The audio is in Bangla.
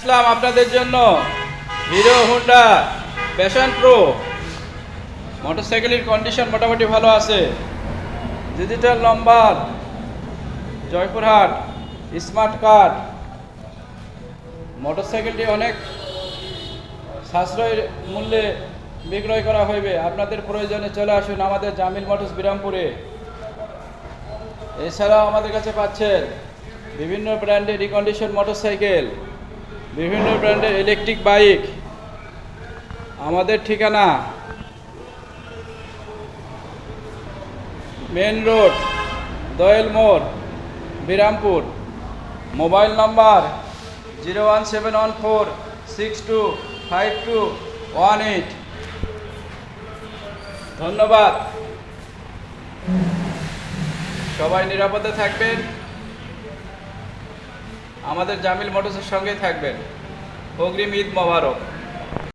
ইসলাম আপনাদের জন্য হিরো হোন্ডা প্যাশন প্রো মোটরসাইকেলের কন্ডিশন মোটামুটি ভালো আছে। Digital number, Joypurhat, smart card. মোটরসাইকেলটি অনেক সাশ্রয় মূল্যে বিক্রয় করা হইবে। আপনাদের প্রয়োজনে চলে আসুন আমাদের জামিল মোটরস বিরামপুরে। এছাড়াও আমাদের কাছে পাচ্ছেন বিভিন্ন ব্র্যান্ডের রিকন্ডিশন মোটরসাইকেল, বিভিন্ন ব্র্যান্ডের ইলেকট্রিক বাইক। আমাদের ঠিকানা মেন রোড, দোয়েল মোড়, বিরামপুর। Mobile number 01714625218। ধন্যবাদ। সবাই নিরাপদে থাকবেন, আমাদের জামিল মোটরসের সঙ্গেই থাকবেন। অগ্রিম ঈদ মোবারক।